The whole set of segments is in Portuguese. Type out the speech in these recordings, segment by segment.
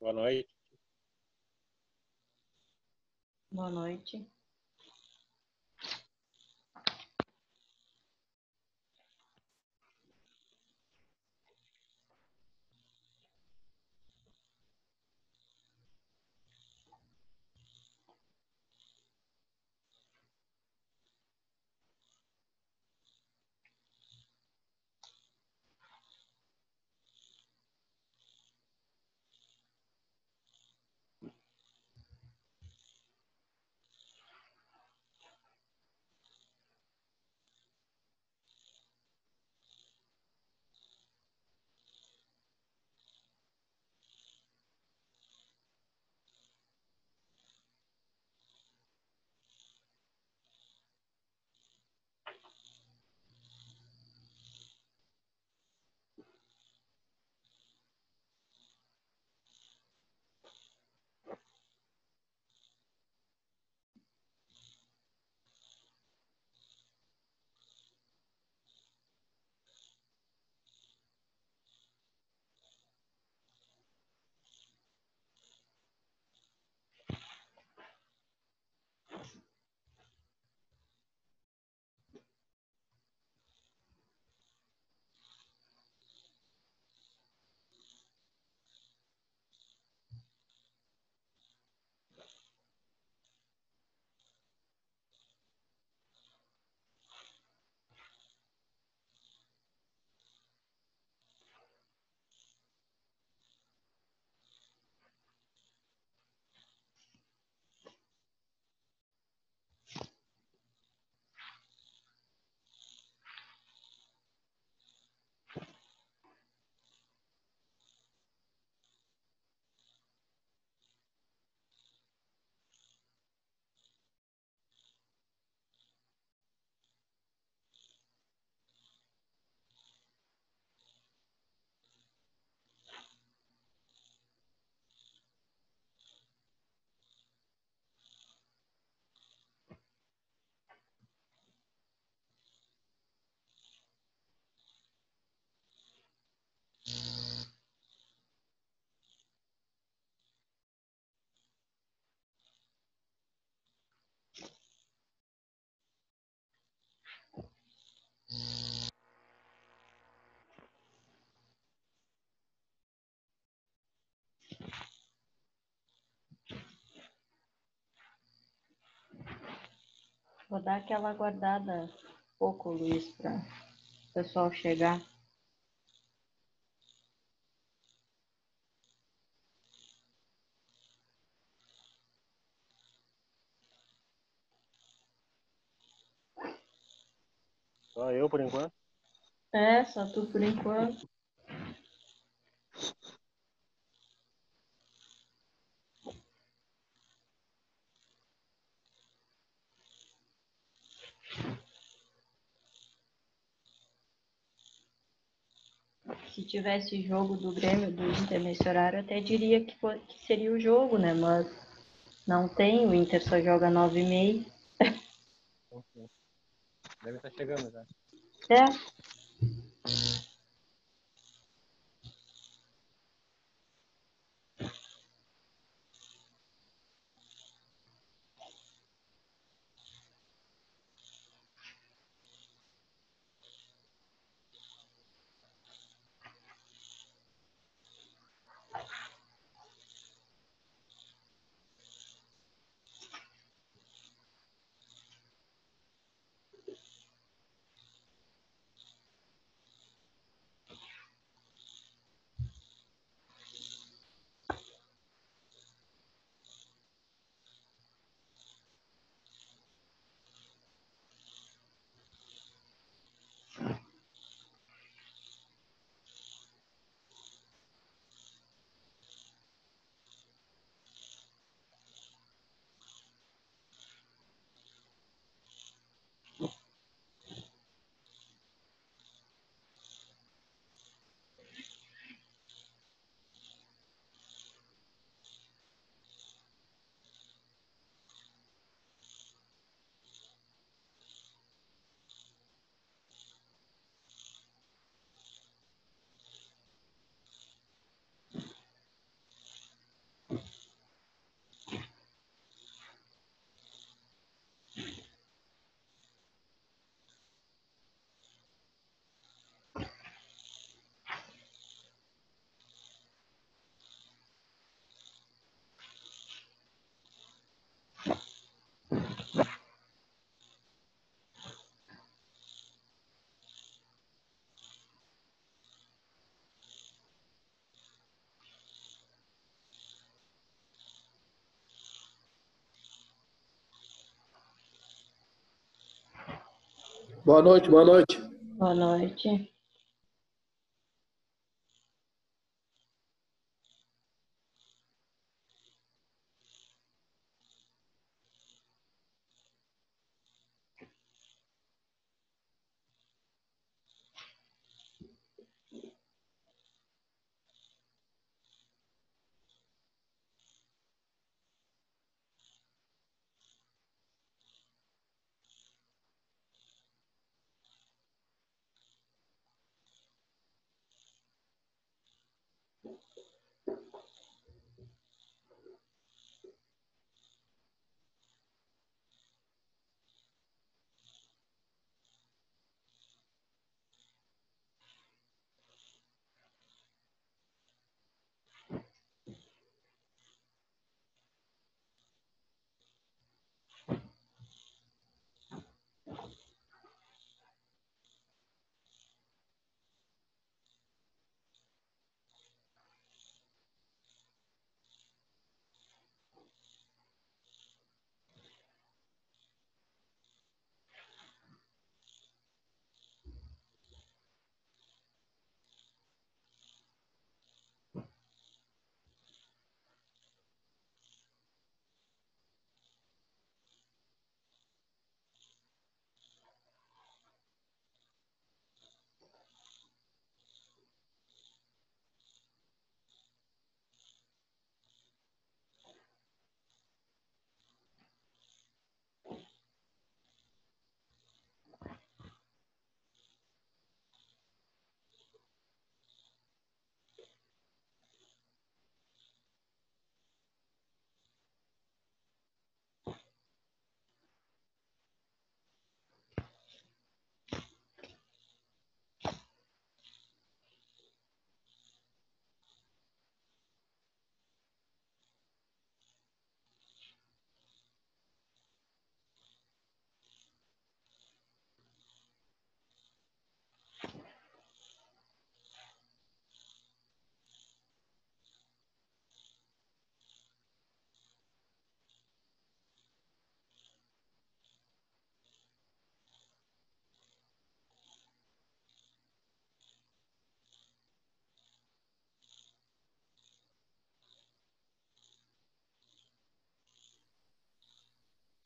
Boa noite. Boa noite. Vou dar aquela aguardada um pouco, Luiz, para o pessoal chegar. Só eu por enquanto. É, só tu por enquanto. Se tivesse jogo do Grêmio, do Inter nesse horário, eu até diria que seria o jogo, né? Mas não tem, o Inter só joga 9h30. Deve estar chegando já. É. Boa noite, boa noite. Boa noite.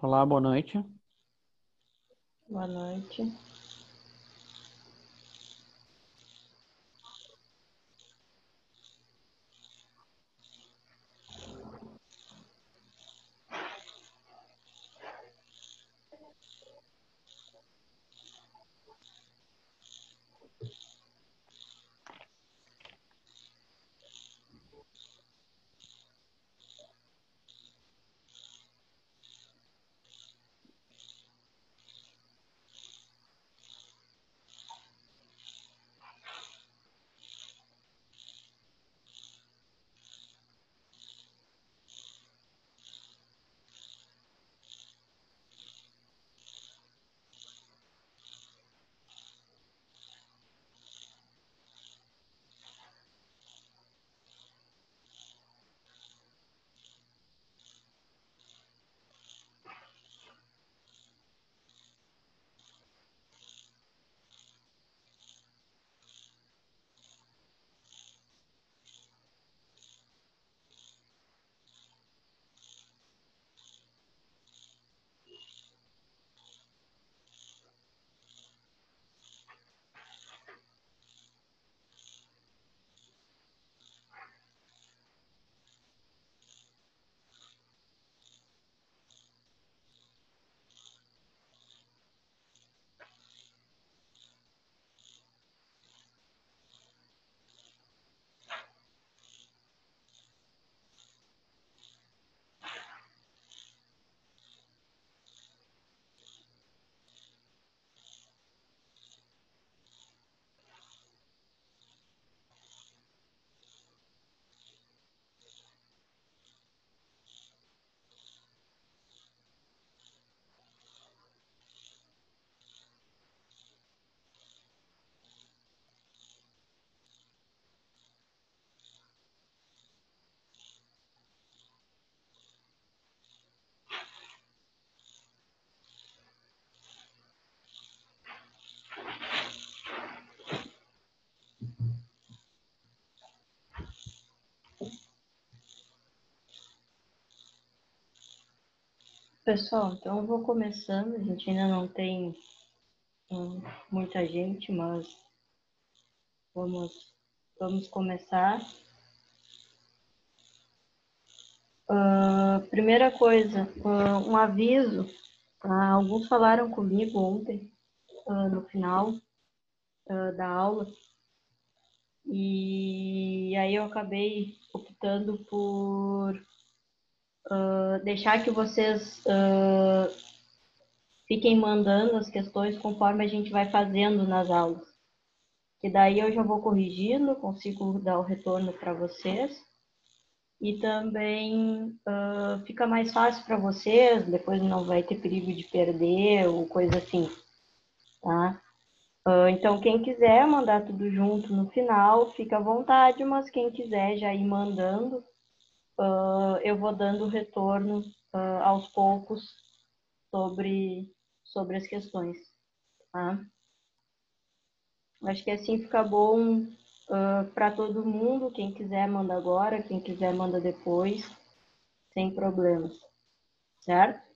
Olá, boa noite. Boa noite. Pessoal, então eu vou começando. A gente ainda não tem muita gente, mas vamos começar. Primeira coisa, um aviso. Alguns falaram comigo ontem, no final da aula, e aí eu acabei optando por deixar que vocês fiquem mandando as questões conforme a gente vai fazendo nas aulas. Que daí eu já vou corrigindo, consigo dar o retorno para vocês. E também fica mais fácil para vocês, depois não vai ter perigo de perder ou coisa assim, tá? Então, quem quiser mandar tudo junto no final, fica à vontade, mas quem quiser já ir mandando, eu vou dando retorno aos poucos sobre as questões, tá? Acho que assim fica bom para todo mundo. Quem quiser manda agora, quem quiser manda depois, sem problemas, certo?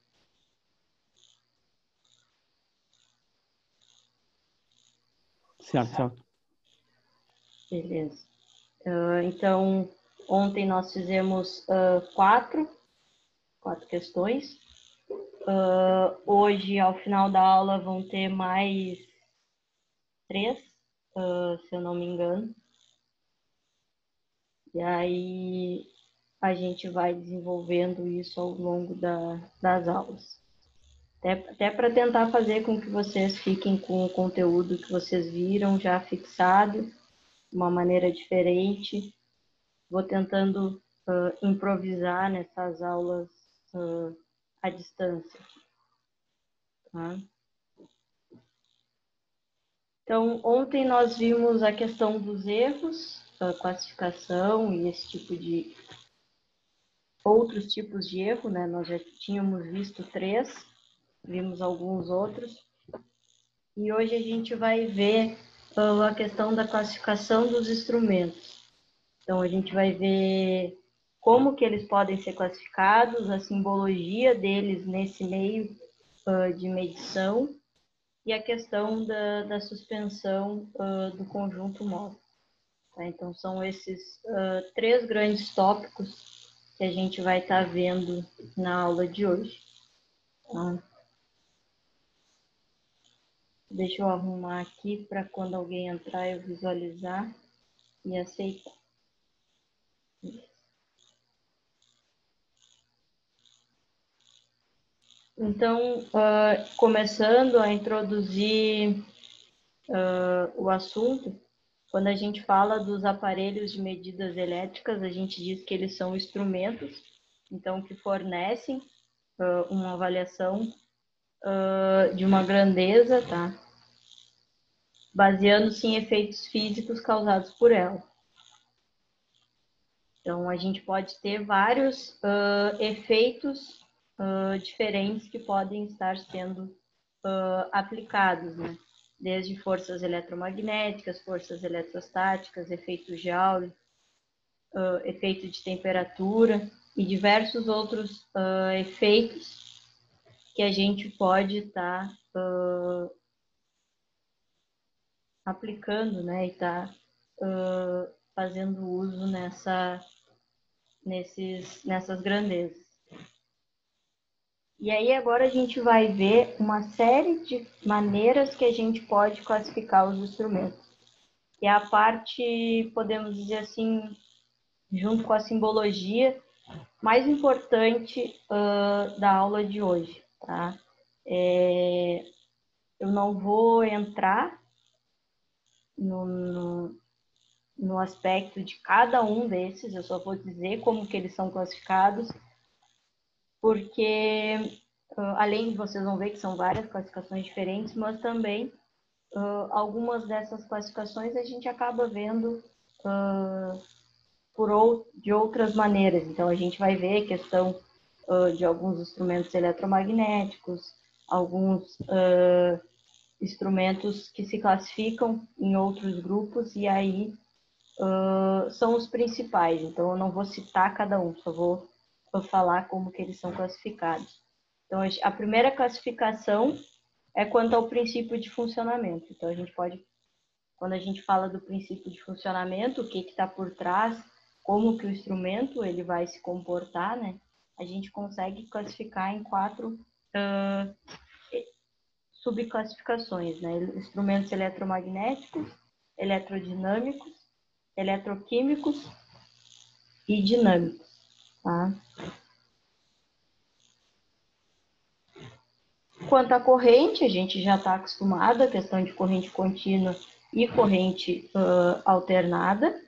Certo. Beleza. Então, ontem nós fizemos quatro questões. Hoje, ao final da aula, vão ter mais 3, se eu não me engano. E aí, a gente vai desenvolvendo isso ao longo das aulas. Até para tentar fazer com que vocês fiquem com o conteúdo que vocês viram já fixado, de uma maneira diferente. Vou tentando improvisar nessas aulas à distância. Tá? Então, ontem nós vimos a questão dos erros, a classificação e esse tipo de outros tipos de erro, né? Nós já tínhamos visto 3, vimos alguns outros. E hoje a gente vai ver a questão da classificação dos instrumentos. Então, a gente vai ver como que eles podem ser classificados, a simbologia deles nesse meio de medição e a questão da suspensão do conjunto móvel. Tá? Então, são esses 3 grandes tópicos que a gente vai estar vendo na aula de hoje. Tá? Deixa eu arrumar aqui para quando alguém entrar eu visualizar e aceitar. Então, começando a introduzir o assunto, quando a gente fala dos aparelhos de medidas elétricas, a gente diz que eles são instrumentos, então, que fornecem uma avaliação de uma grandeza, tá? Baseando-se em efeitos físicos causados por ela. Então, a gente pode ter vários efeitos diferentes que podem estar sendo aplicados, né? Desde forças eletromagnéticas, forças eletrostáticas, efeito Joule, efeito de temperatura e diversos outros efeitos que a gente pode estar aplicando, né? E estar fazendo uso nessas grandezas. E aí agora a gente vai ver uma série de maneiras que a gente pode classificar os instrumentos. Que é a parte, podemos dizer assim, junto com a simbologia, mais importante da aula de hoje. Tá? Eu não vou entrar no aspecto de cada um desses, eu só vou dizer como que eles são classificados, porque além de vocês vão ver que são várias classificações diferentes, mas também algumas dessas classificações a gente acaba vendo de outras maneiras. Então, a gente vai ver questão de alguns instrumentos eletromagnéticos, alguns instrumentos que se classificam em outros grupos, e aí são os principais. Então, eu não vou citar cada um, só vou falar como que eles são classificados. Então, a primeira classificação é quanto ao princípio de funcionamento. Então, a gente pode, quando a gente fala do princípio de funcionamento, o que está por trás, como que o instrumento ele vai se comportar, né? A gente consegue classificar em 4 subclassificações, né? Instrumentos eletromagnéticos, eletrodinâmicos, eletroquímicos e dinâmicos, tá? Quanto à corrente, a gente já está acostumado à questão de corrente contínua e corrente alternada.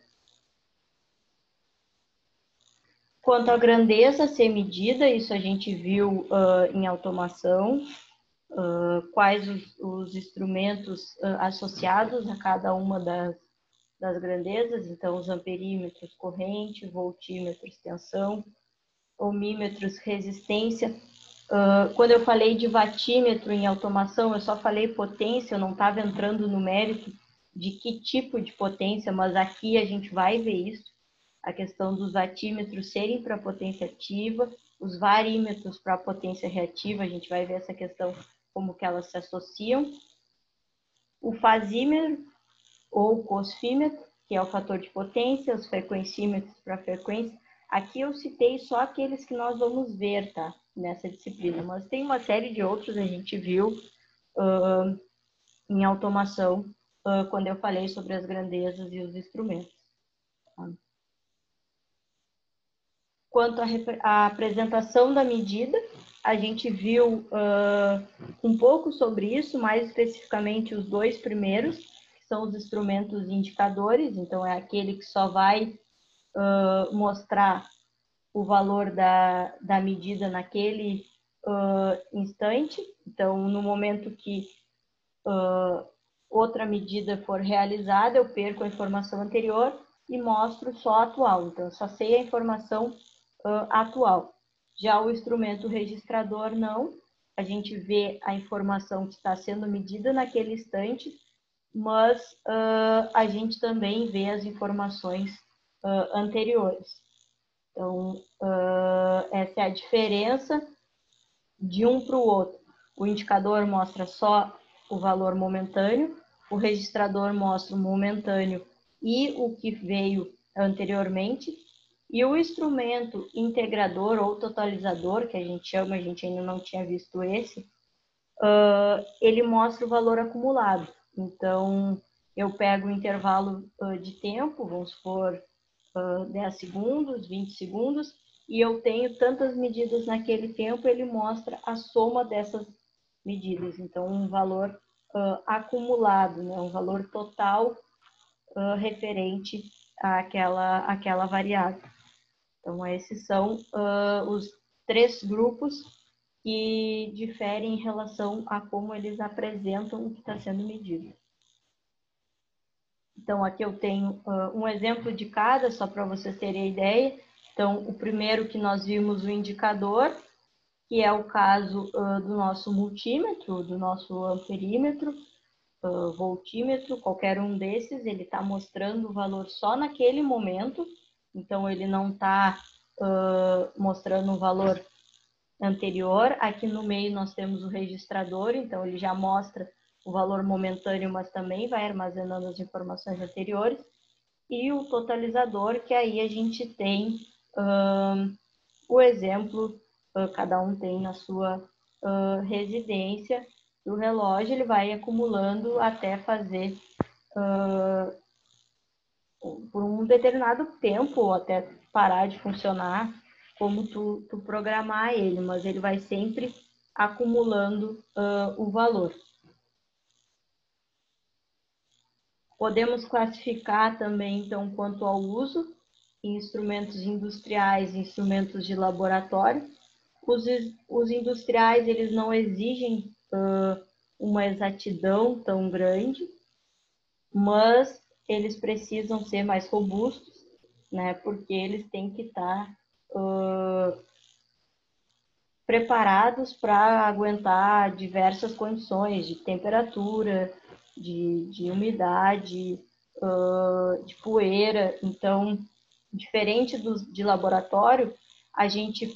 Quanto à grandeza a ser medida, isso a gente viu em automação, quais os instrumentos associados a cada uma das grandezas, então os amperímetros, corrente, voltímetros, tensão, ohmímetros, resistência. Quando eu falei de watímetro em automação, eu só falei potência, eu não estava entrando no mérito de que tipo de potência, mas aqui a gente vai ver isso, a questão dos watímetros serem para potência ativa, os varímetros para potência reativa, a gente vai ver essa questão, como que elas se associam. O fasímetro ou cosfímetro, que é o fator de potência, os frequencímetros para frequência. Aqui eu citei só aqueles que nós vamos ver, tá? Nessa disciplina, mas tem uma série de outros, a gente viu em automação, quando eu falei sobre as grandezas e os instrumentos. Tá? Quanto à apresentação da medida, a gente viu um pouco sobre isso, mais especificamente os 2 primeiros, que são os instrumentos indicadores, então é aquele que só vai mostrar o valor da medida naquele instante. Então, no momento que outra medida for realizada, eu perco a informação anterior e mostro só a atual. Então, eu só sei a informação atual. Já o instrumento registrador, não. A gente vê a informação que está sendo medida naquele instante, mas a gente também vê as informações anteriores. Então, essa é a diferença de um para o outro. O indicador mostra só o valor momentâneo, o registrador mostra o momentâneo e o que veio anteriormente, e o instrumento integrador ou totalizador, que a gente chama, a gente ainda não tinha visto esse, ele mostra o valor acumulado. Então, eu pego o intervalo de tempo, vamos supor 10 segundos, 20 segundos, e eu tenho tantas medidas naquele tempo, ele mostra a soma dessas medidas. Então, um valor acumulado, né? Um valor total referente àquela variável. Então, esses são os 3 grupos que diferem em relação a como eles apresentam o que está sendo medido. Então, aqui eu tenho um exemplo de cada, só para vocês terem a ideia. Então, o primeiro que nós vimos, o indicador, que é o caso do nosso multímetro, do nosso amperímetro, voltímetro, qualquer um desses, ele está mostrando o valor só naquele momento. Então, ele não está mostrando o valor anterior. Aqui no meio nós temos o registrador, então ele já mostra o valor momentâneo, mas também vai armazenando as informações anteriores. E o totalizador, que aí a gente tem o exemplo, cada um tem na sua residência, do relógio, ele vai acumulando até fazer por um determinado tempo, ou até parar de funcionar, como tu programar ele, mas ele vai sempre acumulando o valor. Podemos classificar também, então, quanto ao uso, em instrumentos industriais e instrumentos de laboratório. Os industriais, eles não exigem uma exatidão tão grande, mas eles precisam ser mais robustos, né? Porque eles têm que estar preparados para aguentar diversas condições de temperatura, de umidade, de poeira. Então, diferente de laboratório, a gente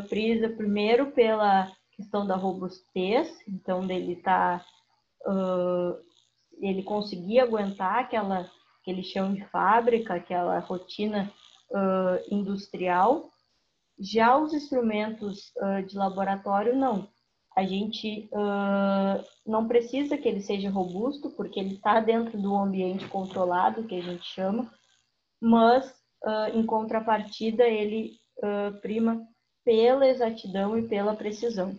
prisa primeiro pela questão da robustez, então ele conseguir aguentar aquele chão de fábrica, aquela rotina industrial. Já os instrumentos de laboratório, não. A gente não precisa que ele seja robusto, porque ele está dentro do ambiente controlado, que a gente chama, mas, em contrapartida, ele prima pela exatidão e pela precisão.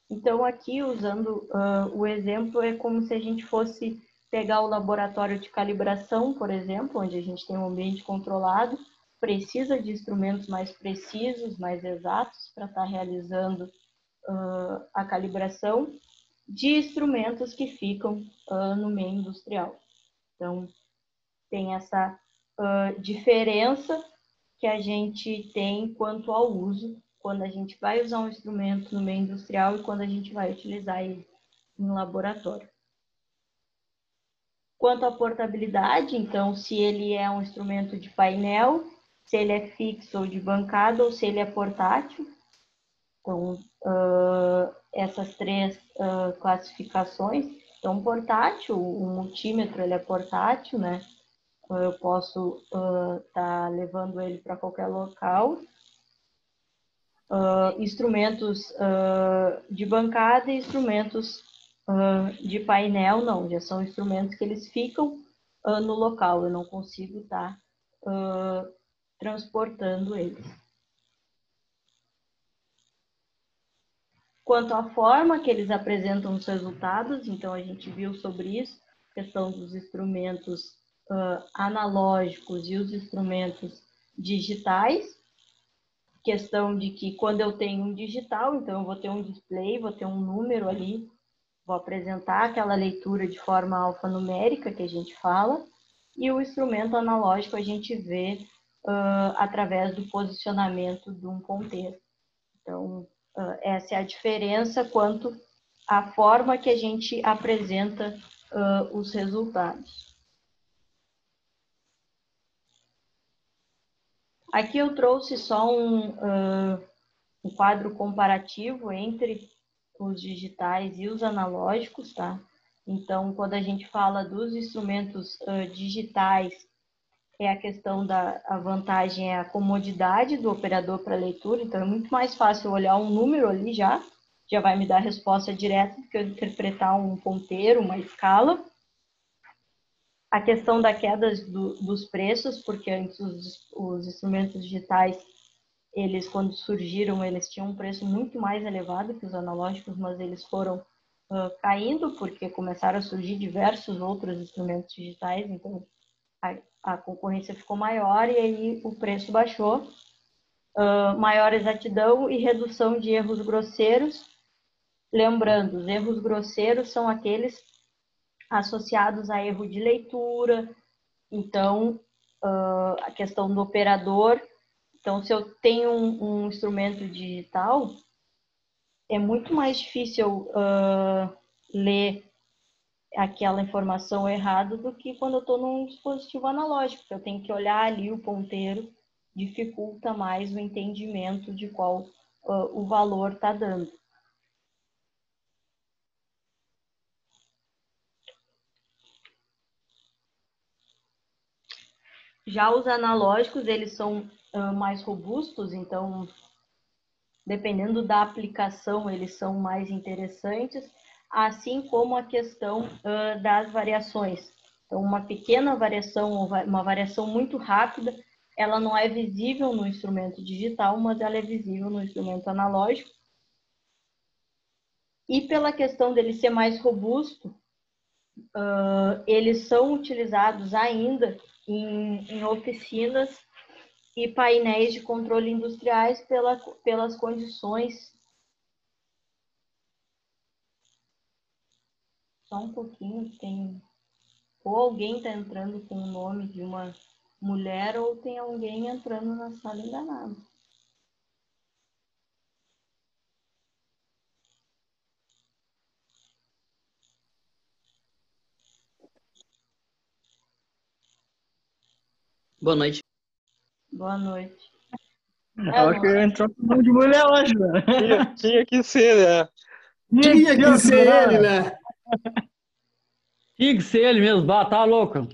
Então, aqui, usando o exemplo, é como se a gente fosse pegar o laboratório de calibração, por exemplo, onde a gente tem um ambiente controlado, precisa de instrumentos mais precisos, mais exatos, para estar realizando a calibração de instrumentos que ficam no meio industrial. Então, tem essa diferença que a gente tem quanto ao uso, quando a gente vai usar um instrumento no meio industrial e quando a gente vai utilizar ele em laboratório. Quanto à portabilidade, então, se ele é um instrumento de painel, se ele é fixo ou de bancada, ou se ele é portátil. Então, essas três classificações. Então, portátil, o multímetro ele é portátil, né? Eu posso estar levando ele para qualquer local. Instrumentos de bancada e instrumentos de painel, não. Já são instrumentos que eles ficam no local. Eu não consigo estar transportando eles. Quanto à forma que eles apresentam os resultados, então a gente viu sobre isso, questão dos instrumentos analógicos e os instrumentos digitais, questão de que quando eu tenho um digital, então eu vou ter um display, vou ter um número ali, vou apresentar aquela leitura de forma alfanumérica que a gente fala, e o instrumento analógico a gente vê através do posicionamento de um ponteiro. Então, essa é a diferença quanto à forma que a gente apresenta os resultados. Aqui eu trouxe só um quadro comparativo entre os digitais e os analógicos, tá? Então, quando a gente fala dos instrumentos digitais, é a questão a vantagem é a comodidade do operador para leitura, então é muito mais fácil olhar um número ali já vai me dar a resposta direta do que eu interpretar um ponteiro, uma escala. A questão da queda dos preços, porque antes os instrumentos digitais, eles quando surgiram, eles tinham um preço muito mais elevado que os analógicos, mas eles foram caindo porque começaram a surgir diversos outros instrumentos digitais, então a concorrência ficou maior e aí o preço baixou. Maior exatidão e redução de erros grosseiros. Lembrando, os erros grosseiros são aqueles associados a erro de leitura, então a questão do operador. Então, se eu tenho um instrumento digital, é muito mais difícil ler aquela informação errada do que quando eu estou num dispositivo analógico, que eu tenho que olhar ali o ponteiro, dificulta mais o entendimento de qual o valor está dando. Já os analógicos, eles são mais robustos, então, dependendo da aplicação, eles são mais interessantes, assim como a questão das variações. Então, uma pequena variação, uma variação muito rápida, ela não é visível no instrumento digital, mas ela é visível no instrumento analógico. E pela questão dele ser mais robusto, eles são utilizados ainda em oficinas e painéis de controle industriais pelas condições. Só um pouquinho, ou alguém está entrando com o nome de uma mulher ou tem alguém entrando na sala enganado. Boa noite. Boa noite. Eu Acho não que sei. entrou com mão de mulher hoje, né? Tinha que ser, né? Tinha que ser ele, né? né? Tinha que ser ele mesmo, tá louco.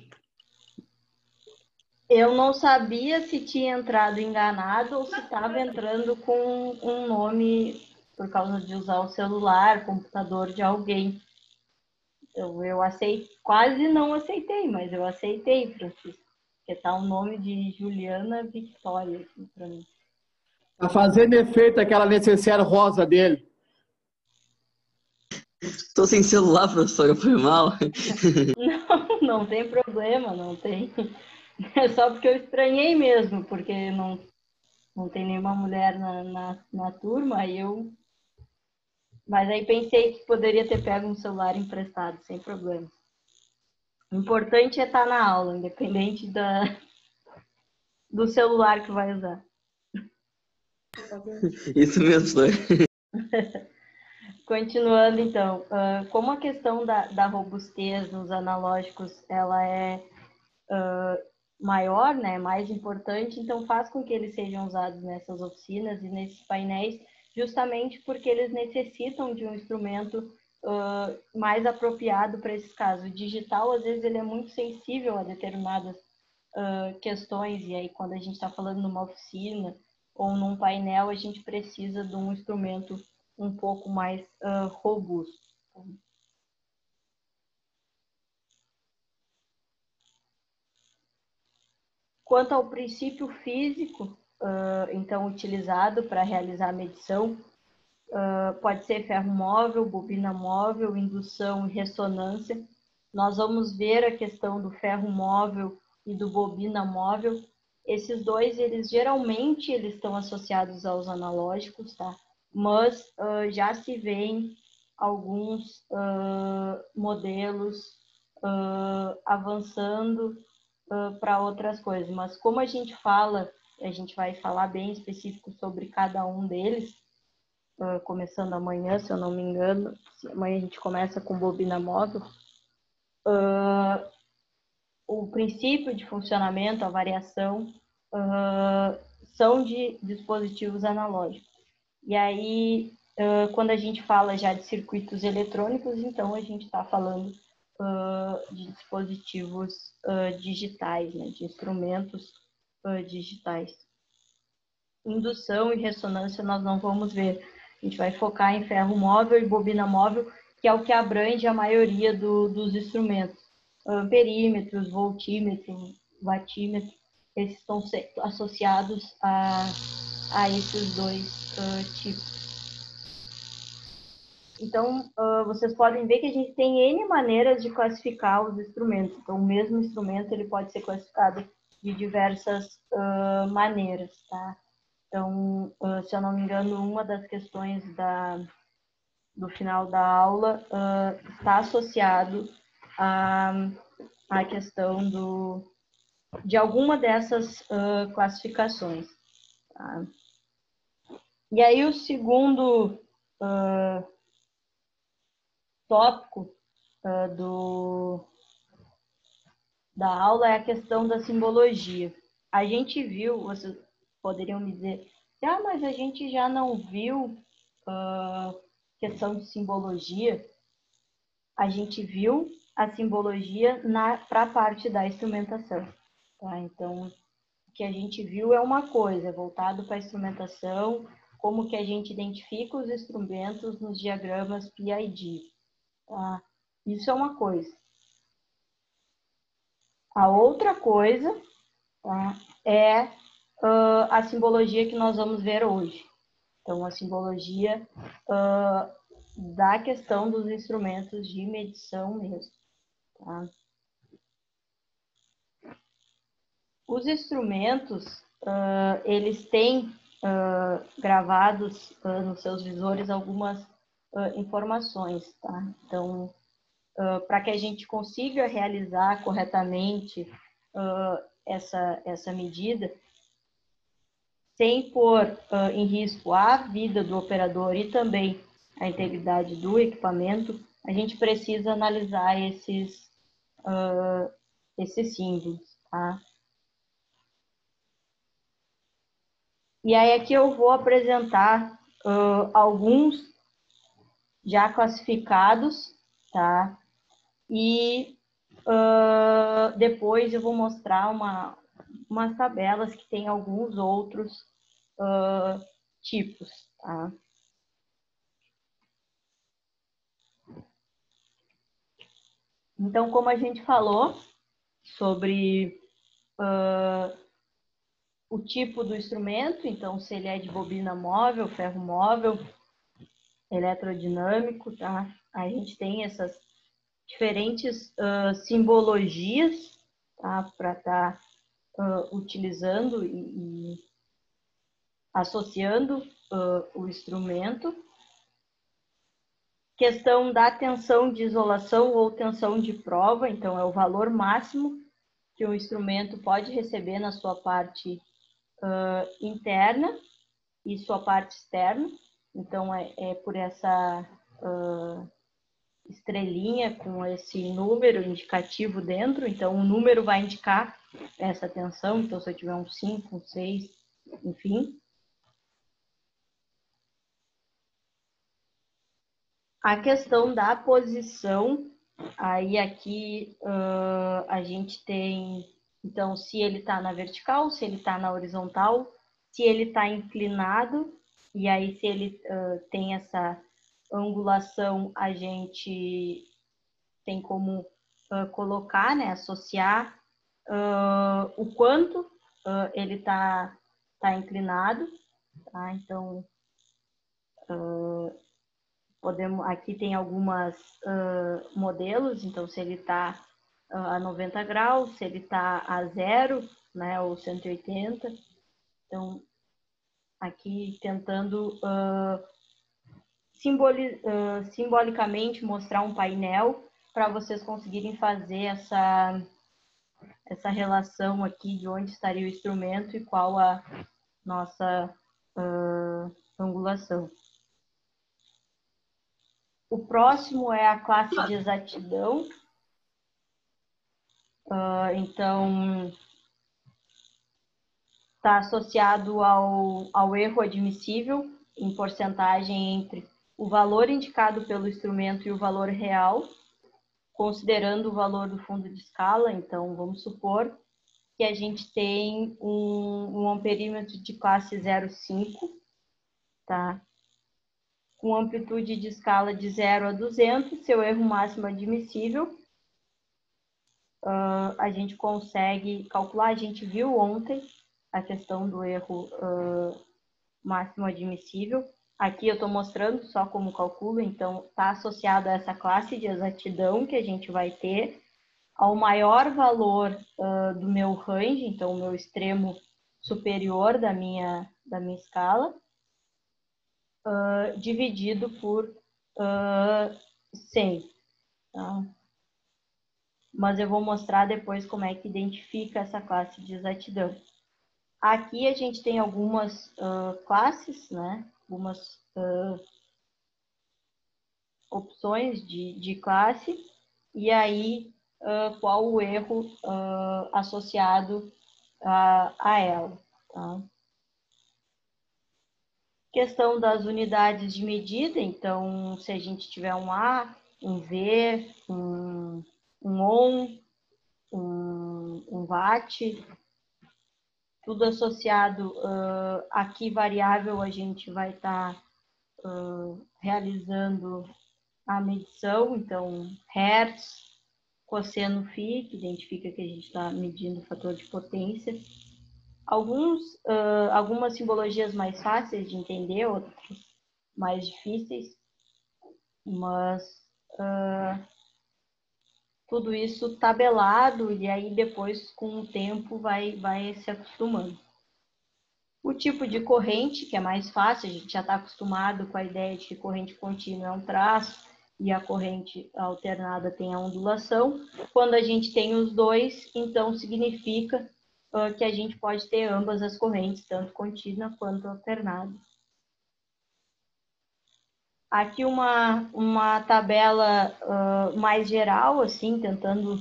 Eu não sabia se tinha entrado enganado ou se estava entrando com um nome por causa de usar o celular, computador de alguém. Eu aceitei, quase não aceitei, mas eu aceitei, Francisco. Porque tá o nome de Juliana Victoria aqui para mim. Tá fazendo efeito aquela necessaire rosa dele. Tô sem celular, professora, foi mal. Não tem problema, não tem. É só porque eu estranhei mesmo, porque não tem nenhuma mulher na turma, mas aí pensei que poderia ter pego um celular emprestado, sem problema. O importante é estar na aula, independente do celular que vai usar. Isso mesmo, professor. Continuando, então, como a questão da robustez nos analógicos ela é maior, né, mais importante, então faz com que eles sejam usados nessas oficinas e nesses painéis, justamente porque eles necessitam de um instrumento mais apropriado para esses casos. O digital, às vezes, ele é muito sensível a determinadas questões, e aí quando a gente está falando numa oficina ou num painel, a gente precisa de um instrumento um pouco mais robusto. Quanto ao princípio físico, então utilizado para realizar a medição, pode ser ferro móvel, bobina móvel, indução e ressonância. Nós vamos ver a questão do ferro móvel e do bobina móvel. Esses dois, eles geralmente eles estão associados aos analógicos, tá? Mas já se vêem alguns modelos avançando para outras coisas. Mas como a gente vai falar bem específico sobre cada um deles, começando amanhã, se eu não me engano. Amanhã a gente começa com bobina móvel. O princípio de funcionamento, a variação, são de dispositivos analógicos. E aí, quando a gente fala já de circuitos eletrônicos, então a gente está falando de dispositivos digitais, né, de instrumentos digitais. Indução e ressonância nós não vamos ver. A gente vai focar em ferro móvel e bobina móvel, que é o que abrange a maioria dos instrumentos. Amperímetros, voltímetro, watímetro, esses estão associados a esses dois tipos. Então, vocês podem ver que a gente tem N maneiras de classificar os instrumentos. Então, o mesmo instrumento ele pode ser classificado de diversas maneiras, tá? Então, se eu não me engano, uma das questões do final da aula está associado à questão de alguma dessas classificações. Tá? E aí, o segundo tópico da aula é a questão da simbologia. A gente viu, vocês poderiam me dizer, mas a gente já não viu questão de simbologia. A gente viu a simbologia para a parte da instrumentação. Tá? Então, o que a gente viu é uma coisa, voltado para a instrumentação, como que a gente identifica os instrumentos nos diagramas PID. Tá? Isso é uma coisa. A outra coisa, tá, é a simbologia que nós vamos ver hoje. Então, a simbologia da questão dos instrumentos de medição mesmo. Tá? Os instrumentos, eles têm gravados nos seus visores algumas informações. Tá? Então, para que a gente consiga realizar corretamente essa medida, sem pôr em risco a vida do operador e também a integridade do equipamento, a gente precisa analisar esses símbolos. Tá? E aí aqui eu vou apresentar alguns já classificados, tá? E depois eu vou mostrar umas tabelas que tem alguns outros tipos, tá? Então, como a gente falou sobre o tipo do instrumento, então se ele é de bobina móvel, ferro móvel, eletrodinâmico, tá? A gente tem essas diferentes simbologias, tá? Para estar utilizando e associando o instrumento. Questão da tensão de isolação ou tensão de prova, então é o valor máximo que o instrumento pode receber na sua parte interna e sua parte externa. Então é por essa estrelinha com esse número indicativo dentro. Então o número vai indicar essa tensão. Então se eu tiver um 5, um 6, enfim. A questão da posição, aí aqui a gente tem, então, se ele está na vertical, se ele está na horizontal, se ele está inclinado, e aí se ele tem essa angulação, a gente tem como colocar, né, associar o quanto ele está inclinado, tá? Então, aqui tem algumas modelos, então se ele está a 90 graus, se ele está a 0, né, ou 180. Então, aqui tentando simbolicamente mostrar um painel para vocês conseguirem fazer essa relação aqui de onde estaria o instrumento e qual a nossa angulação. O próximo é a classe de exatidão. Então, está associado ao erro admissível em porcentagem entre o valor indicado pelo instrumento e o valor real, considerando o valor do fundo de escala. Então, vamos supor que a gente tem um amperímetro de classe 0,5, tá? Com amplitude de escala de 0 a 200, seu erro máximo admissível, a gente consegue calcular. A gente viu ontem a questão do erro máximo admissível. Aqui eu estou mostrando só como calculo, então está associado a essa classe de exatidão que a gente vai ter ao maior valor do meu range, então o meu extremo superior da minha escala, dividido por 100. Tá? Mas eu vou mostrar depois como é que identifica essa classe de exatidão. Aqui a gente tem algumas classes, né? Algumas opções de classe, e aí qual o erro associado a ela. Tá? Questão das unidades de medida, então se a gente tiver um A, um V, um ohm, um watt, tudo associado aqui variável, a gente vai estar realizando a medição, então hertz, cosseno φ, que identifica que a gente está medindo o fator de potência. Algumas simbologias mais fáceis de entender, outras mais difíceis, mas tudo isso tabelado, e aí depois com o tempo vai se acostumando. O tipo de corrente, que é mais fácil, a gente já está acostumado com a ideia de que corrente contínua é um traço e a corrente alternada tem a ondulação. Quando a gente tem os dois, então significa que a gente pode ter ambas as correntes, tanto contínua quanto alternada. Aqui uma tabela mais geral, assim, tentando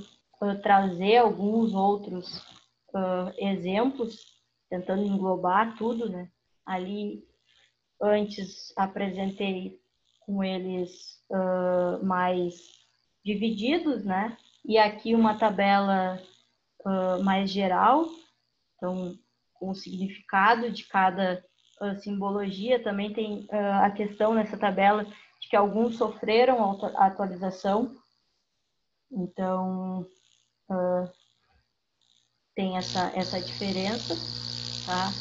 trazer alguns outros exemplos, tentando englobar tudo, né? ali antes apresentei com eles mais divididos, né? E aqui uma tabela mais geral, então com o significado de cada simbologia. Também tem a questão nessa tabela de que alguns sofreram atualização, então tem essa diferença, tá?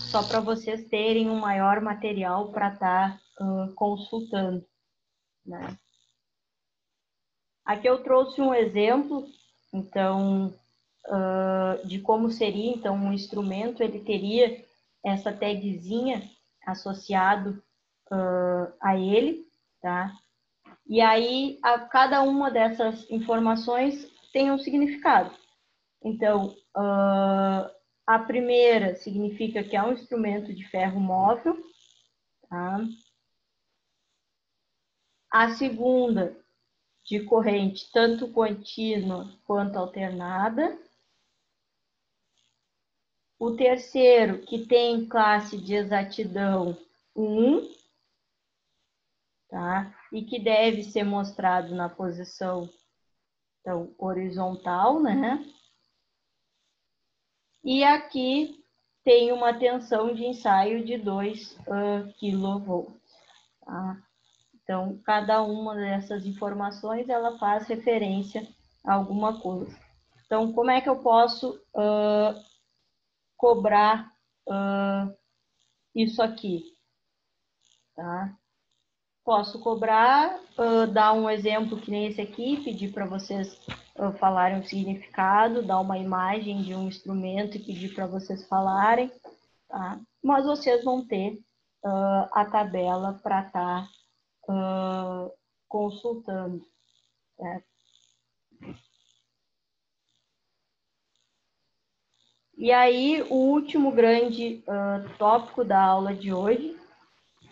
Só para vocês terem um maior material para estar consultando, né? Aqui eu trouxe um exemplo, então, de como seria, então, um instrumento. Ele teria essa tagzinha associado a ele, tá? E aí, cada uma dessas informações tem um significado. Então, a primeira significa que é um instrumento de ferro móvel, tá? A segunda, de corrente tanto contínua quanto alternada. O terceiro, que tem classe de exatidão 1, tá? E que deve ser mostrado na posição, então, horizontal, né? E aqui tem uma tensão de ensaio de 2 kV, tá? Então, cada uma dessas informações, ela faz referência a alguma coisa. Então, como é que eu posso cobrar isso aqui? Tá? Posso cobrar, dar um exemplo que nem esse aqui, pedir para vocês falarem o significado, dar uma imagem de um instrumento e pedir para vocês falarem, tá? Mas vocês vão ter a tabela para estar consultando, certo? E aí, o último grande tópico da aula de hoje,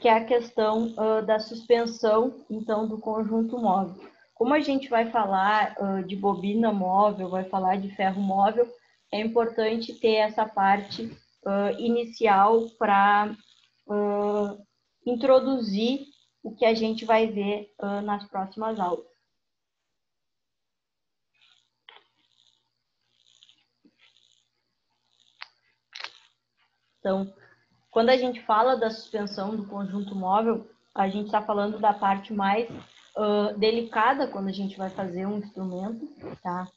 que é a questão da suspensão, então, do conjunto móvel. Como a gente vai falar de bobina móvel, vai falar de ferro móvel, é importante ter essa parte inicial para introduzir o que a gente vai ver nas próximas aulas. Então, quando a gente fala da suspensão do conjunto móvel, a gente está falando da parte mais delicada quando a gente vai fazer um instrumento, tá?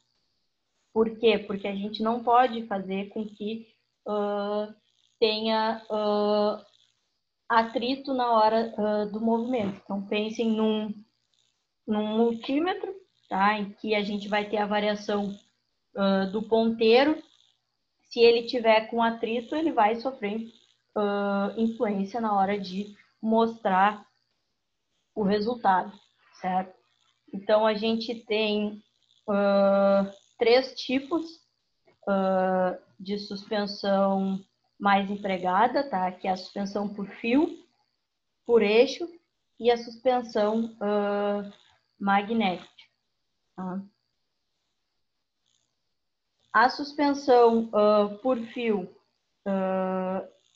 Por quê? Porque a gente não pode fazer com que tenha atrito na hora do movimento. Então, pensem num multímetro, tá? Em que a gente vai ter a variação do ponteiro. Se ele tiver com atrito, ele vai sofrer influência na hora de mostrar o resultado, certo? Então, a gente tem 3 tipos de suspensão mais empregada, tá? Que é a suspensão por fio, por eixo e a suspensão magnética, tá? A suspensão por fio,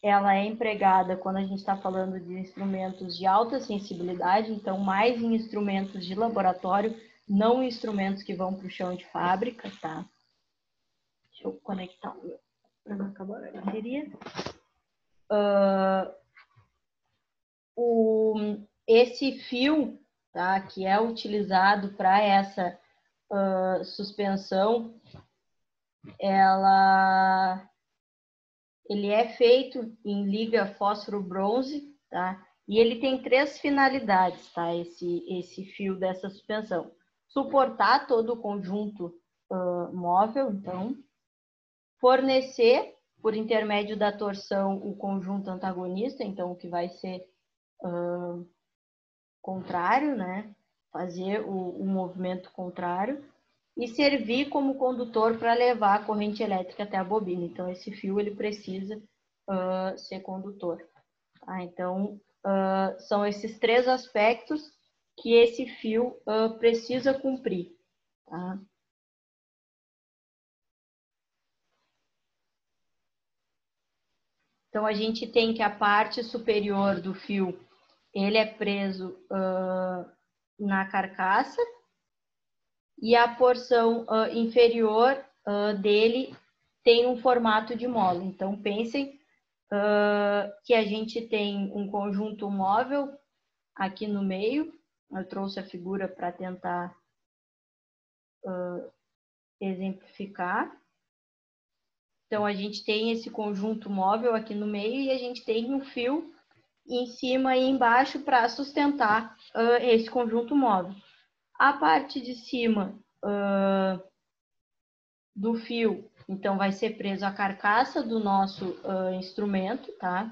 ela é empregada quando a gente está falando de instrumentos de alta sensibilidade, então mais em instrumentos de laboratório, não em instrumentos que vão para o chão de fábrica, tá? Deixa eu conectar o meu para não acabar a bateria. Esse fio, tá, que é utilizado para essa suspensão, ele é feito em liga fósforo-bronze, tá? E ele tem 3 finalidades, tá? Esse fio dessa suspensão. Suportar todo o conjunto móvel, então. Fornecer, por intermédio da torção, o conjunto antagonista, então, o que vai ser contrário, né? Fazer o movimento contrário. E servir como condutor para levar a corrente elétrica até a bobina. Então, esse fio ele precisa ser condutor. Tá? Então, são esses 3 aspectos que esse fio precisa cumprir. Tá? Então, a gente tem que a parte superior do fio, ele é preso na carcaça e a porção inferior dele tem um formato de mola. Então, pensem que a gente tem um conjunto móvel aqui no meio. Eu trouxe a figura para tentar exemplificar. Então, a gente tem esse conjunto móvel aqui no meio e a gente tem um fio em cima e embaixo para sustentar esse conjunto móvel. A parte de cima do fio, então, vai ser preso a carcaça do nosso instrumento, tá?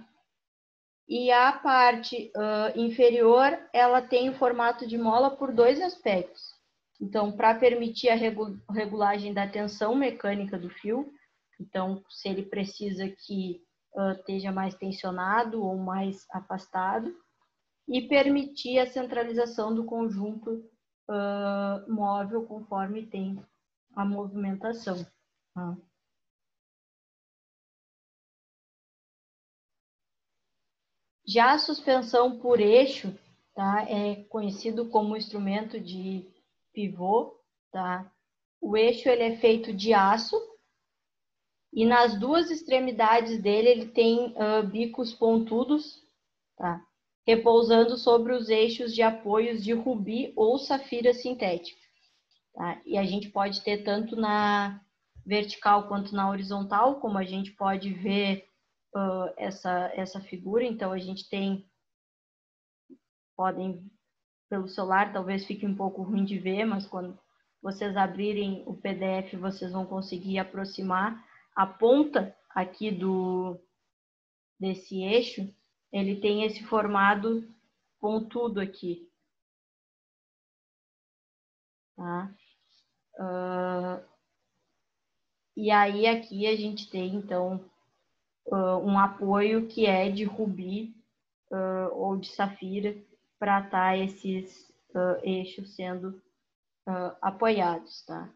E a parte inferior, ela tem o formato de mola por dois aspectos. Então, para permitir a regulagem da tensão mecânica do fio, então, se ele precisa que esteja mais tensionado ou mais afastado, e permitir a centralização do conjunto móvel conforme tem a movimentação. Tá? Já a suspensão por eixo, tá, é conhecido como instrumento de pivô. Tá? O eixo ele é feito de aço e nas duas extremidades dele ele tem bicos pontudos, tá? Repousando sobre os eixos de apoios de rubi ou safira sintética. Tá? E a gente pode ter tanto na vertical quanto na horizontal, como a gente pode ver essa figura. Então, a gente tem, podem, pelo celular, talvez fique um pouco ruim de ver, mas quando vocês abrirem o PDF, vocês vão conseguir aproximar a ponta aqui desse eixo, ele tem esse formato pontudo aqui. Tá? E aí aqui a gente tem, então, um apoio que é de rubi ou de safira para estar esses eixos sendo apoiados, tá?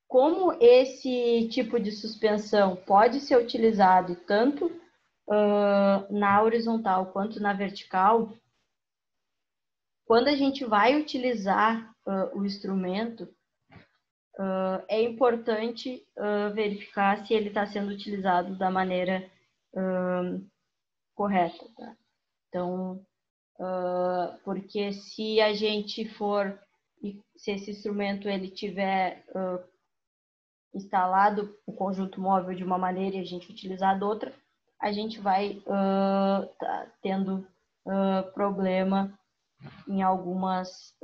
Como esse tipo de suspensão pode ser utilizado tanto na horizontal quanto na vertical, quando a gente vai utilizar o instrumento, é importante verificar se ele está sendo utilizado da maneira correta. Tá? Então, porque se a gente for, se esse instrumento ele tiver instalado o conjunto móvel de uma maneira e a gente utilizar de outra, a gente vai tá tendo problema em algumas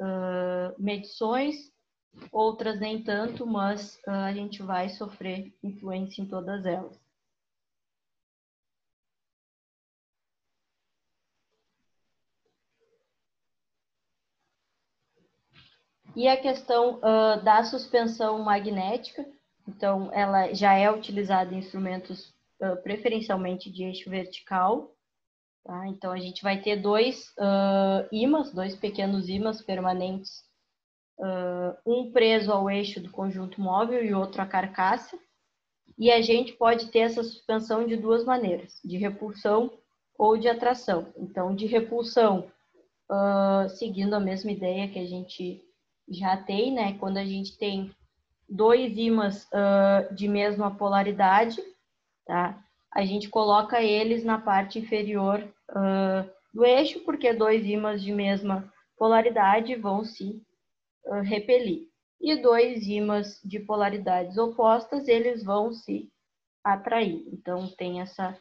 medições, outras nem tanto, mas a gente vai sofrer influência em todas elas. E a questão da suspensão magnética, então ela já é utilizada em instrumentos preferencialmente de eixo vertical. Tá? Então a gente vai ter dois ímãs, dois pequenos ímãs permanentes, um preso ao eixo do conjunto móvel e outro à carcaça. E a gente pode ter essa suspensão de duas maneiras, de repulsão ou de atração. Então, de repulsão, seguindo a mesma ideia que a gente já tem, né? Quando a gente tem dois ímãs de mesma polaridade, tá? A gente coloca eles na parte inferior do eixo, porque dois ímãs de mesma polaridade vão se repelir. E dois ímãs de polaridades opostas, eles vão se atrair. Então, tem essa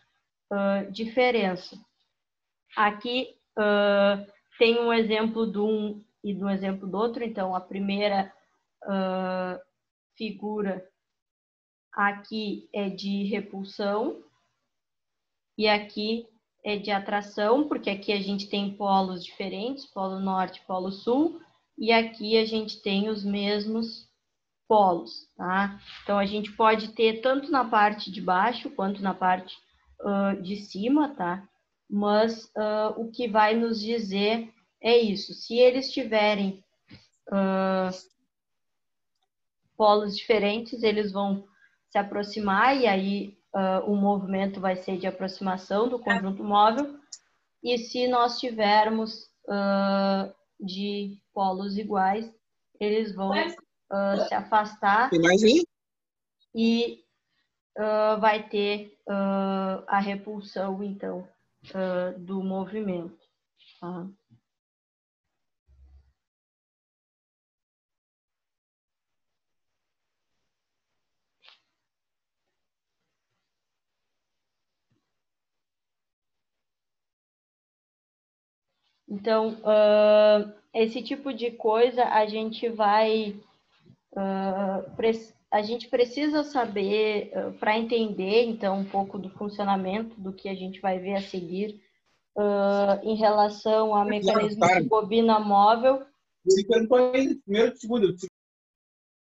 diferença. Aqui tem um exemplo de um e de um exemplo do outro. Então, a primeira figura aqui é de repulsão e aqui é de atração, porque aqui a gente tem polos diferentes, polo norte e polo sul, e aqui a gente tem os mesmos polos, tá? Então, a gente pode ter tanto na parte de baixo quanto na parte de cima, tá? Mas o que vai nos dizer é isso. Se eles tiverem polos diferentes, eles vão se aproximar e aí o movimento vai ser de aproximação do conjunto móvel, e se nós tivermos de polos iguais, eles vão se afastar. Tem mais aí? E vai ter a repulsão, então, do movimento. Tá? Então, esse tipo de coisa a gente vai... a gente precisa saber, para entender, então, um pouco do funcionamento do que a gente vai ver a seguir, em relação a mecanismo de bobina móvel,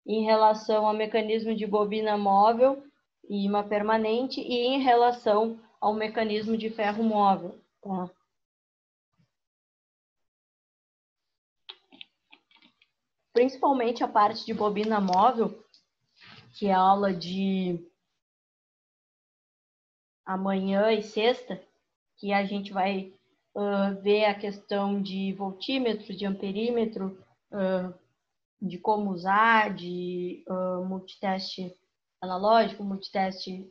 em relação ao mecanismo de bobina móvel e imã permanente, e em relação ao mecanismo de ferro móvel. Tá? Principalmente a parte de bobina móvel, que é a aula de amanhã e sexta, que a gente vai ver a questão de voltímetro, de amperímetro, de como usar, de multiteste analógico, multiteste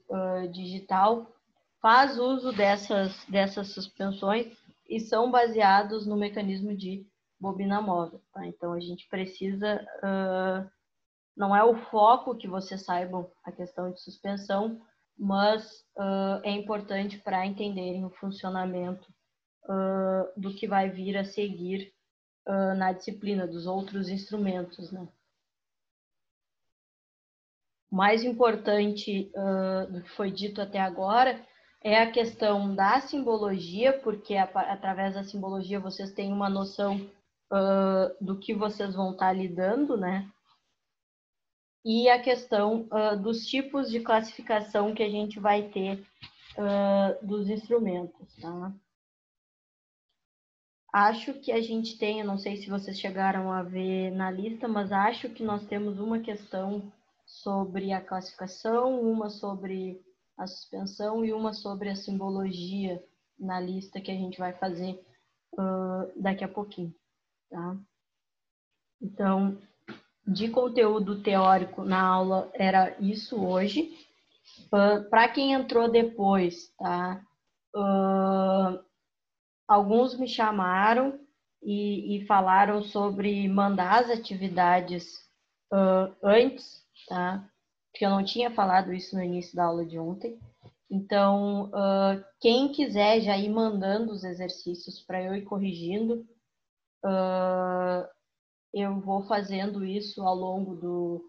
digital, faz uso dessas suspensões e são baseados no mecanismo de bobina móvel. Tá? Então, a gente precisa... não é o foco que vocês saibam a questão de suspensão, mas é importante para entenderem o funcionamento do que vai vir a seguir na disciplina, dos outros instrumentos. Né? O mais importante do que foi dito até agora é a questão da simbologia, porque através da simbologia vocês têm uma noção do que vocês vão estar lidando, né? E a questão dos tipos de classificação que a gente vai ter dos instrumentos. Tá? Acho que a gente tem, eu não sei se vocês chegaram a ver na lista, mas acho que nós temos uma questão sobre a classificação, uma sobre a suspensão e uma sobre a simbologia na lista que a gente vai fazer daqui a pouquinho. Tá? Então, de conteúdo teórico na aula era isso hoje. Para quem entrou depois, tá? Alguns me chamaram e falaram sobre mandar as atividades antes, tá? Porque eu não tinha falado isso no início da aula de ontem. Então, quem quiser já ir mandando os exercícios para eu ir corrigindo, eu vou fazendo isso ao longo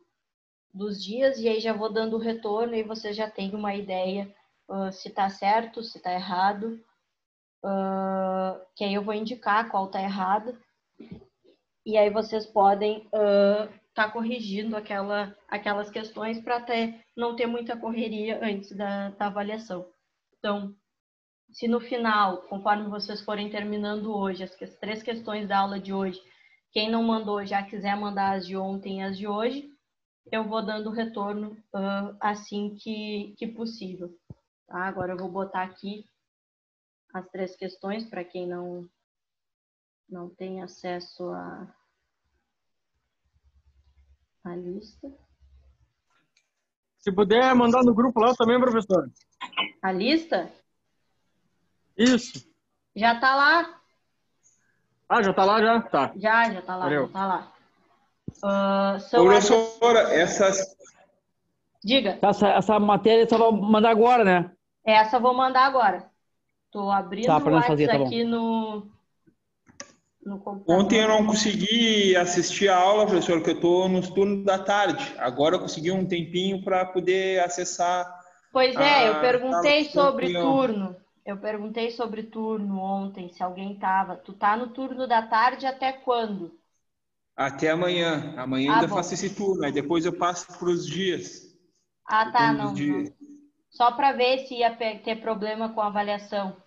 dos dias e aí já vou dando o retorno e você já tem uma ideia se está certo, se está errado, que aí eu vou indicar qual está errado e aí vocês podem estar corrigindo aquelas questões para não ter muita correria antes da avaliação. Então, se no final, conforme vocês forem terminando hoje, as 3 questões da aula de hoje, quem não mandou já quiser mandar as de ontem e as de hoje, eu vou dando retorno assim que possível. Tá? Agora eu vou botar aqui as 3 questões para quem não tem acesso à lista. Se puder mandar no grupo lá também, professor. A lista? Isso. Já está lá. Ah, já tá lá, já? Tá. Já está lá, Valeu. já está lá. Professora, essas... Diga. Essa matéria só vai mandar agora, né? Essa eu vou mandar agora. Estou abrindo Tá, o pra nós WhatsApp fazer, tá bom. aqui no computador. Ontem eu não consegui assistir a aula, professor, porque eu estou nos turnos da tarde. Agora eu consegui um tempinho para poder acessar. Pois é, eu perguntei sala sobre de turno. Eu perguntei sobre turno ontem, se alguém tava. Tu tá no turno da tarde até quando? Até amanhã. Amanhã Ah, ainda bom. faço esse turno, aí depois eu passo para os dias. Ah, tá, Turno dos não. dias. Só para ver se ia ter problema com a avaliação.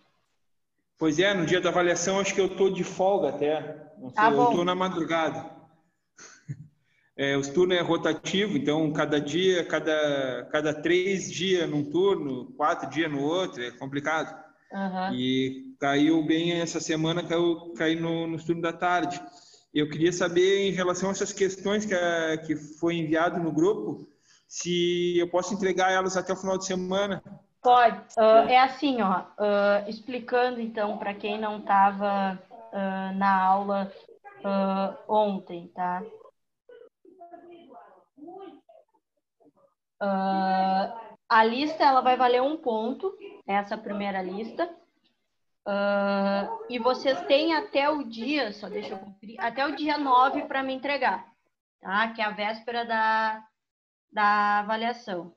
Pois é, no dia da avaliação acho que eu estou de folga até. Não sei, Ah, eu bom. estou na madrugada. os turnos é rotativo, então cada dia, cada 3 dias num turno, 4 dias no outro, é complicado. Aham. E caiu bem essa semana, caiu nos turnos da tarde. Eu queria saber, em relação a essas questões que foi enviado no grupo, se eu posso entregar elas até o final de semana. Pode. É assim, ó, explicando então para quem não estava na aula ontem, tá? A lista ela vai valer 1 ponto, essa primeira lista. E vocês têm até o dia, só deixa eu conferir, até o dia 9 para me entregar, tá? Que é a véspera da avaliação.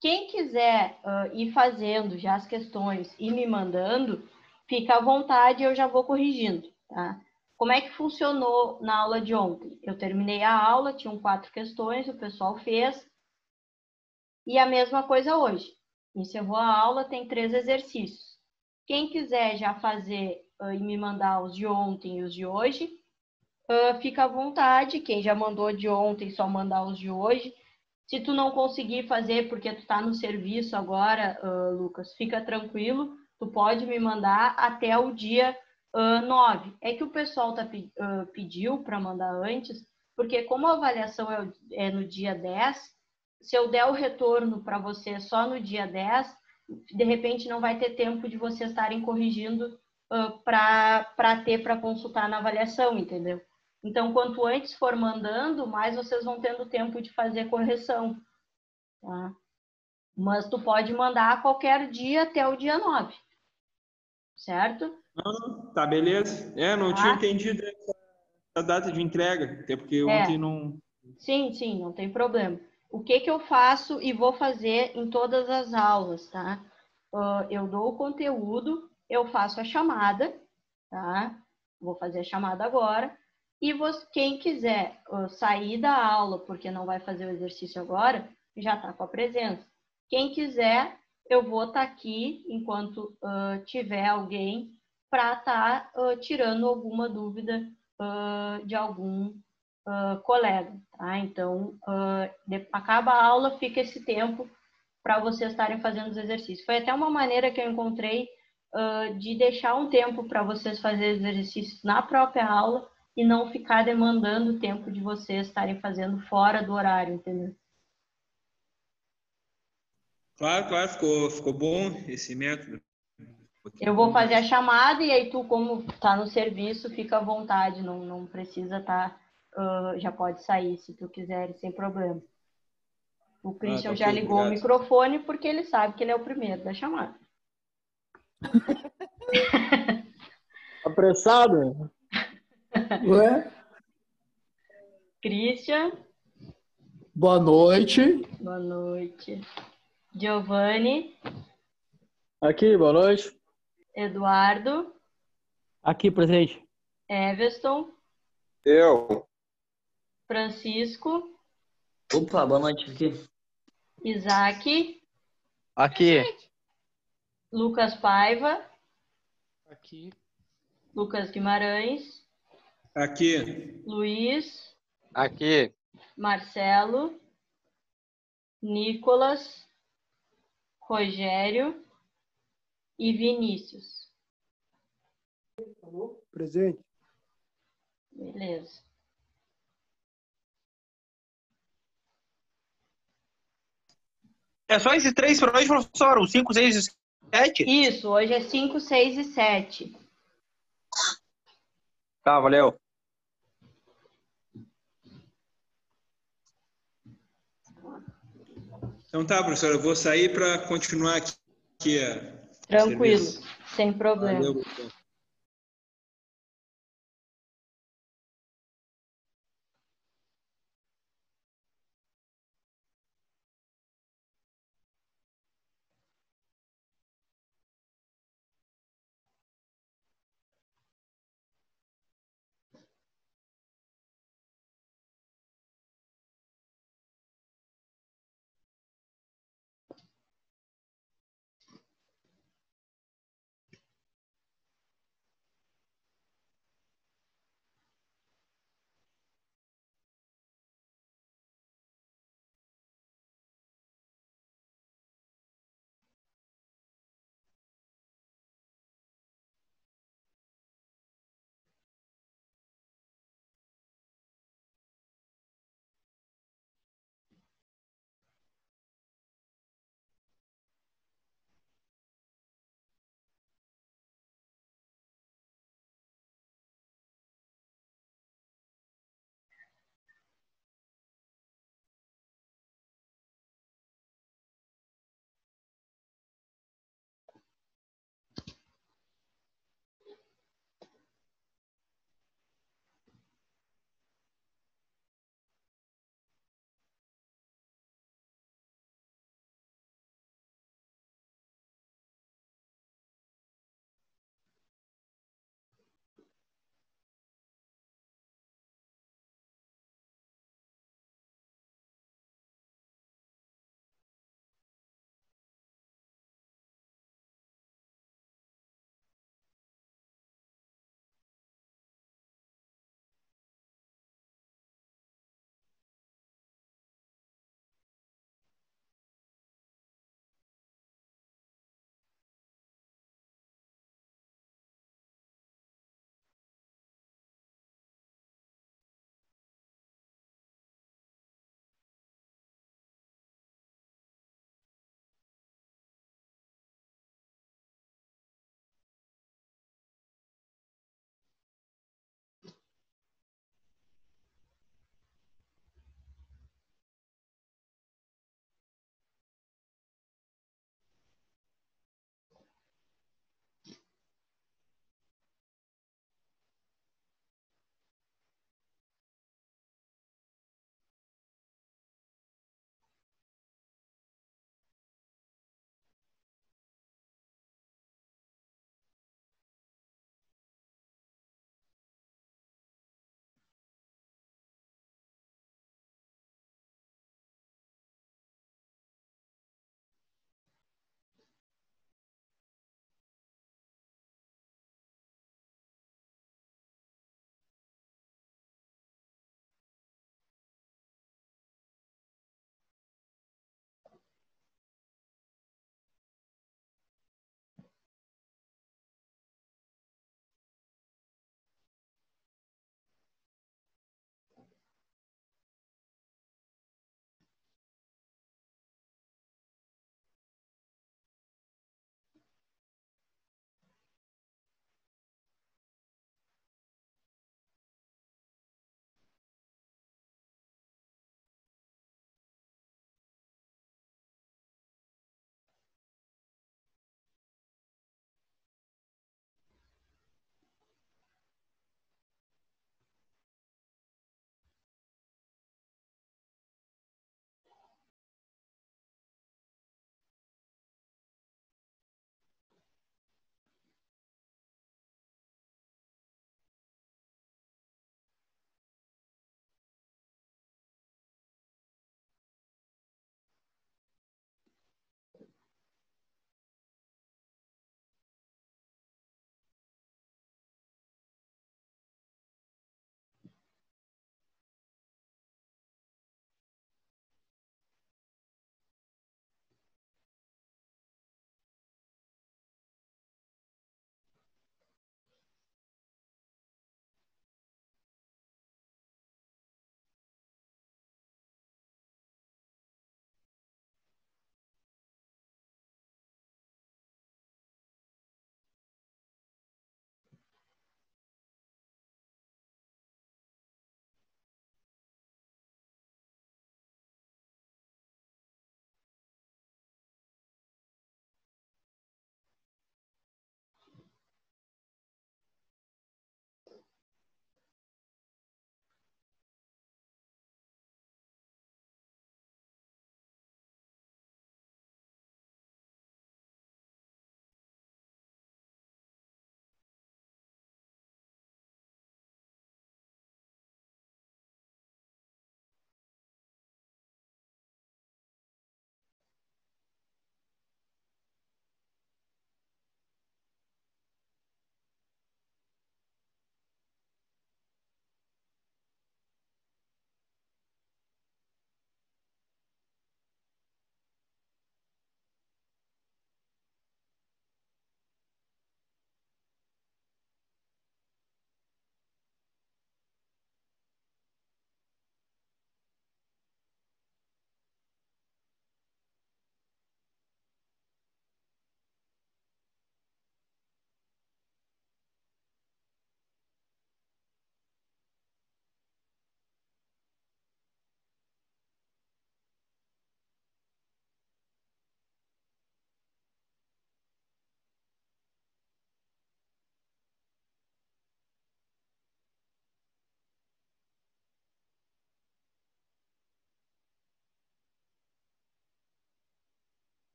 Quem quiser ir fazendo já as questões e me mandando, fica à vontade, eu já vou corrigindo, tá? Como é que funcionou na aula de ontem? Eu terminei a aula, tinham 4 questões, o pessoal fez. E a mesma coisa hoje. Encerrou a aula, tem 3 exercícios. Quem quiser já fazer e me mandar os de ontem e os de hoje, fica à vontade. Quem já mandou de ontem, só mandar os de hoje. Se tu não conseguir fazer porque tu tá no serviço agora, Lucas, fica tranquilo. Tu pode me mandar até o dia 9. É que o pessoal pediu para mandar antes, porque como a avaliação é no dia 10, se eu der o retorno para você só no dia 10, de repente não vai ter tempo de vocês estarem corrigindo para ter para consultar na avaliação, entendeu? Então, quanto antes for mandando, mais vocês vão tendo tempo de fazer correção, tá? Mas tu pode mandar a qualquer dia até o dia 9, certo? Tá, beleza. Não tinha Tá? entendido essa data de entrega, até porque ontem não... Sim, não tem problema. O que eu faço e vou fazer em todas as aulas, tá? Eu dou o conteúdo, eu faço a chamada, tá? Vou fazer a chamada agora. E quem quiser sair da aula, porque não vai fazer o exercício agora, já está com a presença. Quem quiser, eu vou estar aqui enquanto tiver alguém para estar tirando alguma dúvida de algum colega, tá? Então, acaba a aula, fica esse tempo para vocês estarem fazendo os exercícios. Foi até uma maneira que eu encontrei de deixar um tempo para vocês fazerem os exercícios na própria aula e não ficar demandando o tempo de vocês estarem fazendo fora do horário, entendeu? Claro, ficou bom esse método. Eu vou fazer a chamada e aí tu, como tá no serviço, fica à vontade, não precisa estar, já pode sair se tu quiser, sem problema. O Christian já ok, ligou o obrigado. microfone porque ele sabe que ele é o primeiro da chamada. Apressado? Ué? Christian, Boa noite. boa noite. Giovanni, Aqui, boa noite. Eduardo, Aqui, presente. Everton, Eu. Francisco, Opa, boa noite aqui. Isaac, Aqui. Lucas Paiva, Aqui. Lucas Guimarães, Aqui. Luiz, Aqui. Marcelo, Nicolas, Rogério e Vinícius. Presente. Beleza. É só esses 3 para hoje, professor? Os 5, 6 e 7? Isso, hoje é 5, 6 e 7. Tá, valeu. Então tá, professor, eu vou sair para continuar aqui Tranquilo, serviço. sem problema. Valeu, professor.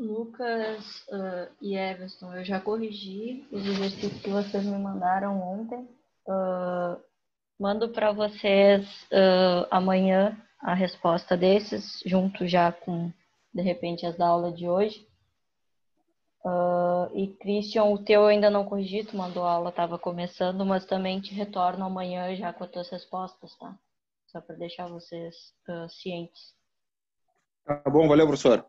Lucas e Everson, eu já corrigi os exercícios que vocês me mandaram ontem. Mando para vocês amanhã a resposta desses, junto já com, de repente, as da aula de hoje. E Christian, o teu eu ainda não corrigi, tu mandou a aula, estava começando, mas também te retorno amanhã já com as tuas respostas, tá? Só para deixar vocês cientes. Tá bom, valeu, professor.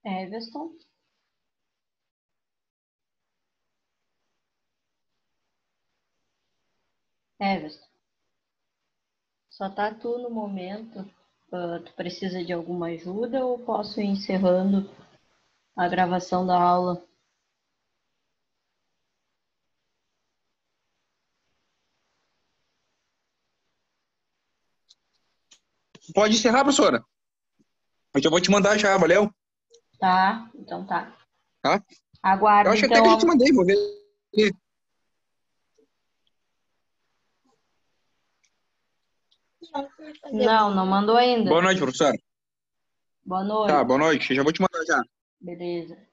Everton. Everton. Só tá tu no momento. Tu precisa de alguma ajuda ou posso ir encerrando a gravação da aula? Pode encerrar, professora. Eu já vou te mandar já, valeu? Tá, então tá. Tá? Aguardo, Eu acho então. até que eu te mandei, vou ver. Não mandou ainda. Boa noite, professora. Boa noite. Tá, boa noite. Já vou te mandar já. Beleza.